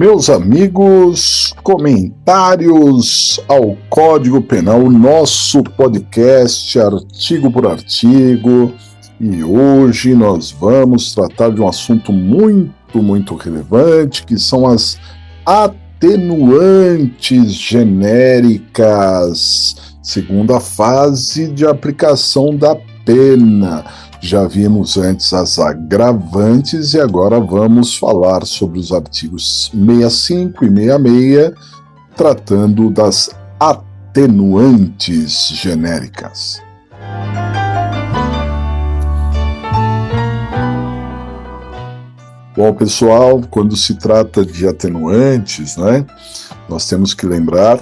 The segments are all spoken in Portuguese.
Meus amigos, comentários ao Código Penal, o nosso podcast artigo por artigo, e hoje nós vamos tratar de um assunto muito relevante, que são as atenuantes genéricas, segunda fase de aplicação da pena. Já vimos antes as agravantes e agora vamos falar sobre os artigos 65 e 66, tratando das atenuantes genéricas. Bom, pessoal, quando se trata de atenuantes, nós temos que lembrar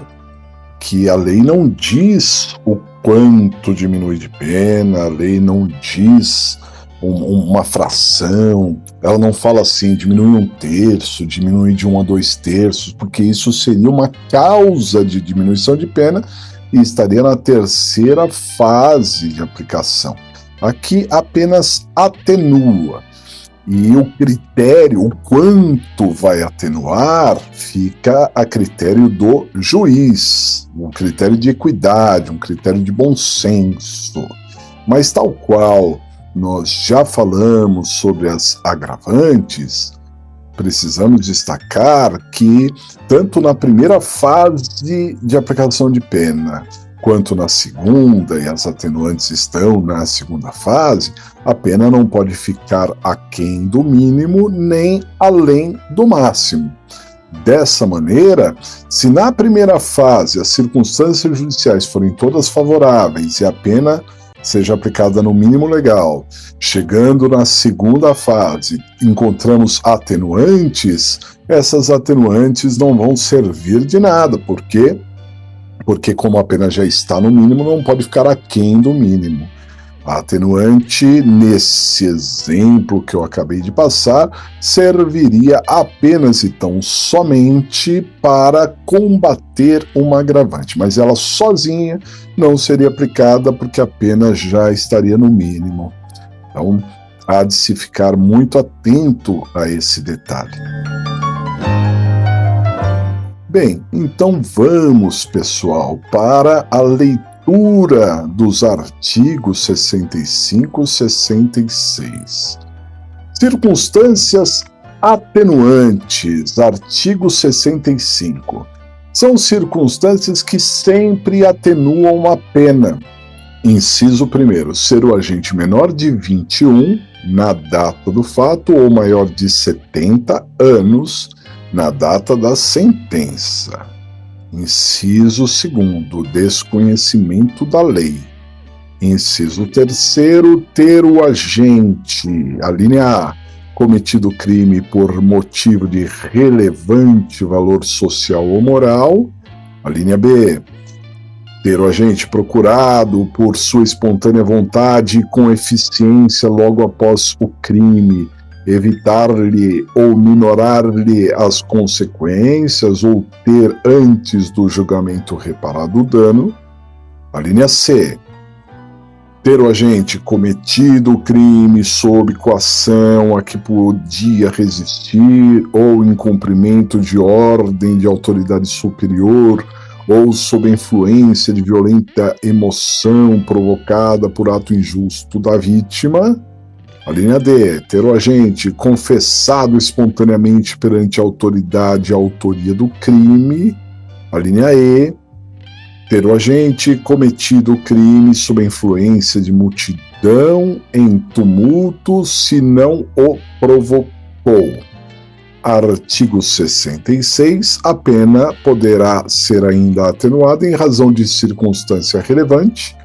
que a lei não diz o quanto diminui de pena, a lei não diz uma fração, ela não fala assim, diminui 1/3, diminui de 1 a 2/3, porque isso seria uma causa de diminuição de pena e estaria na terceira fase de aplicação. Aqui apenas atenua. E o critério, o quanto vai atenuar, fica a critério do juiz, um critério de equidade, um critério de bom senso. Mas tal qual nós já falamos sobre as agravantes, precisamos destacar que tanto na primeira fase de aplicação de pena, quanto na segunda, e as atenuantes estão na segunda fase, a pena não pode ficar aquém do mínimo nem além do máximo. Dessa maneira, se na primeira fase as circunstâncias judiciais forem todas favoráveis e a pena seja aplicada no mínimo legal, chegando na segunda fase, encontramos atenuantes, essas atenuantes não vão servir de nada, porque como a pena já está no mínimo, não pode ficar aquém do mínimo. A atenuante, nesse exemplo que eu acabei de passar, serviria apenas e tão somente para combater uma agravante, mas ela sozinha não seria aplicada porque a pena já estaria no mínimo. Então, há de se ficar muito atento a esse detalhe. Bem, então vamos, pessoal, para a leitura dos artigos 65 e 66. Circunstâncias atenuantes, artigo 65. São circunstâncias que sempre atenuam a pena. Inciso 1º, ser o agente menor de 21 na data do fato ou maior de 70 anos na data da sentença. Inciso 2º, desconhecimento da lei. Inciso 3º, ter o agente, a linha A, cometido crime por motivo de relevante valor social ou moral. A linha B, ter o agente procurado por sua espontânea vontade e com eficiência logo após o crime, evitar-lhe ou minorar-lhe as consequências ou ter antes do julgamento reparado o dano. A linha C, ter o agente cometido o crime sob coação a que podia resistir ou em cumprimento de ordem de autoridade superior ou sob influência de violenta emoção provocada por ato injusto da vítima. A linha D, ter o agente confessado espontaneamente perante a autoridade a autoria do crime. A linha E, ter o agente cometido o crime sob a influência de multidão em tumulto, se não o provocou. Artigo 66, a pena poderá ser ainda atenuada em razão de circunstância relevante,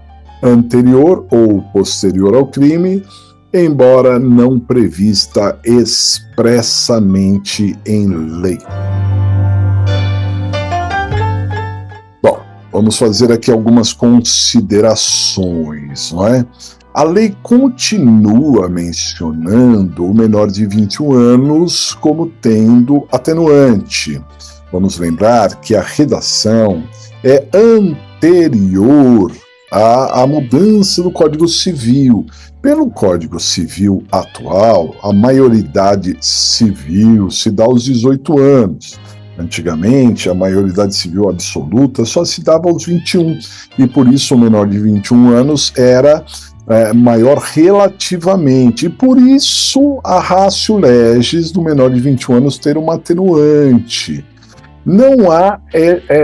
anterior ou posterior ao crime, embora não prevista expressamente em lei. Bom, vamos fazer aqui algumas considerações, não é? A lei continua mencionando o menor de 21 anos como tendo atenuante. Vamos lembrar que a redação é anterior a mudança do Código Civil. Pelo Código Civil atual, a maioridade civil se dá aos 18 anos. Antigamente, a maioridade civil absoluta só se dava aos 21, e por isso o menor de 21 anos era maior relativamente, e por isso a ratio legis do menor de 21 anos ter uma atenuante. Não há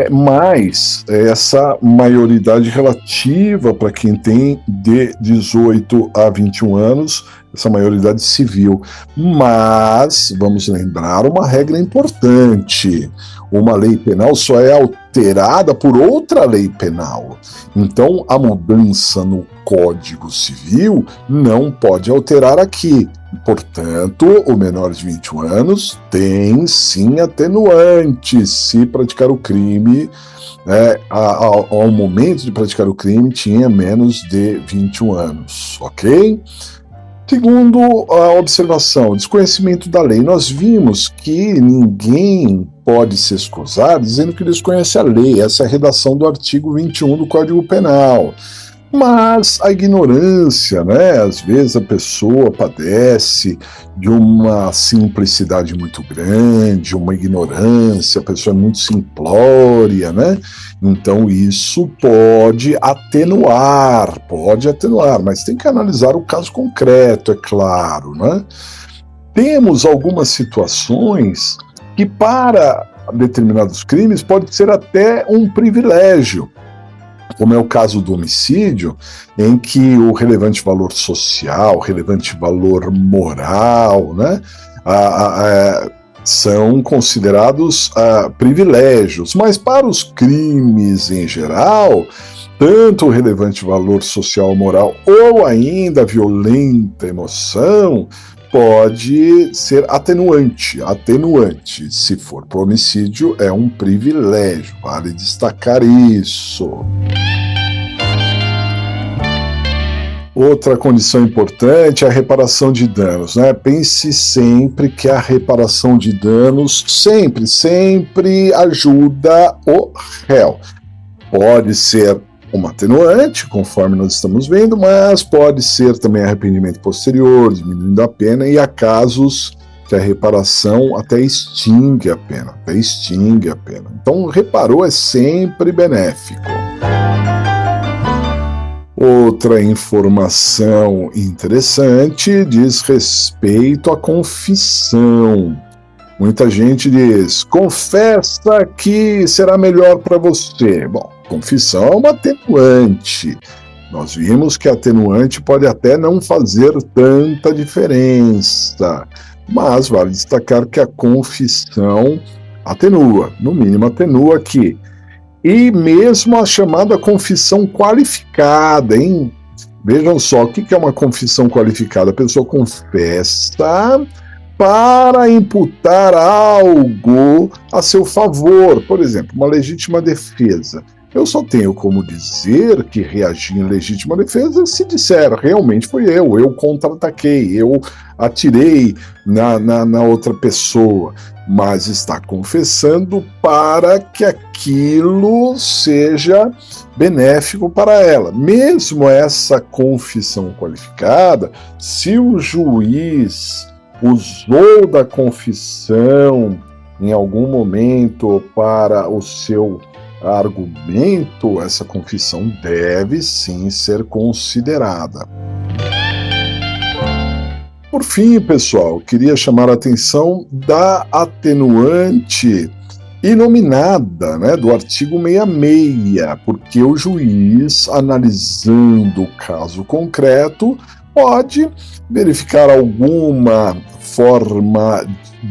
mais essa maioridade relativa para quem tem de 18 a 21 anos, essa maioridade civil. Mas, vamos lembrar uma regra importante: uma lei penal só é alterada por outra lei penal. Então, a mudança no Código Civil não pode alterar aqui. Portanto, o menor de 21 anos tem sim atenuante se praticar o crime, ao momento de praticar o crime tinha menos de 21 anos, ok? Segundo a observação, desconhecimento da lei. Nós vimos que ninguém pode se excusar dizendo que desconhece a lei. Essa é a redação do artigo 21 do Código Penal. Mas a ignorância, né? Às vezes a pessoa padece de uma simplicidade muito grande, uma ignorância, a pessoa é muito simplória, né? Então isso pode atenuar, mas tem que analisar o caso concreto, é claro, né? Temos algumas situações que para determinados crimes pode ser até um privilégio, como é o caso do homicídio, em que o relevante valor social, relevante valor moral, né, são considerados privilégios. Mas para os crimes em geral, tanto o relevante valor social moral ou ainda a violenta emoção pode ser atenuante. Se for para homicídio, é um privilégio, vale destacar isso. Outra condição importante é a reparação de danos, né? Pense sempre que a reparação de danos sempre ajuda o réu. Pode ser uma atenuante, conforme nós estamos vendo, mas pode ser também arrependimento posterior, diminuindo a pena, e há casos que a reparação até extingue a pena. Então, reparou é sempre benéfico. Outra informação interessante diz respeito à confissão. Muita gente diz: confessa que será melhor para você. Bom, confissão é uma atenuante. Nós vimos que a atenuante pode até não fazer tanta diferença, mas vale destacar que a confissão atenua, no mínimo atenua aqui. E mesmo a chamada confissão qualificada, hein? Vejam só, o que é uma confissão qualificada? A pessoa confessa para imputar algo a seu favor, por exemplo, uma legítima defesa. Eu só tenho como dizer que reagi em legítima defesa se disser: realmente foi eu contra-ataquei, eu atirei na outra pessoa, mas está confessando para que aquilo seja benéfico para ela. Mesmo essa confissão qualificada, se o juiz usou da confissão em algum momento para o seu argumento, essa confissão deve sim ser considerada. Por fim, pessoal, queria chamar a atenção da atenuante inominada, né, do artigo 66, porque o juiz, analisando o caso concreto, pode verificar alguma forma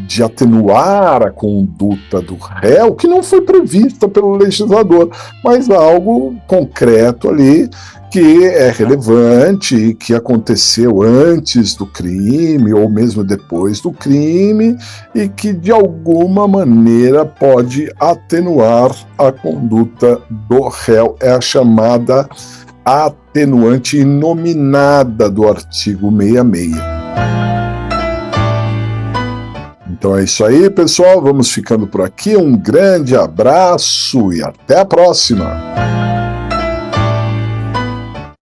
de atenuar a conduta do réu que não foi prevista pelo legislador, mas algo concreto ali que é relevante e que aconteceu antes do crime ou mesmo depois do crime e que de alguma maneira pode atenuar a conduta do réu. É a chamada atenuante inominada do artigo 66. Então é isso aí, pessoal. Vamos ficando por aqui. Um grande abraço e até a próxima!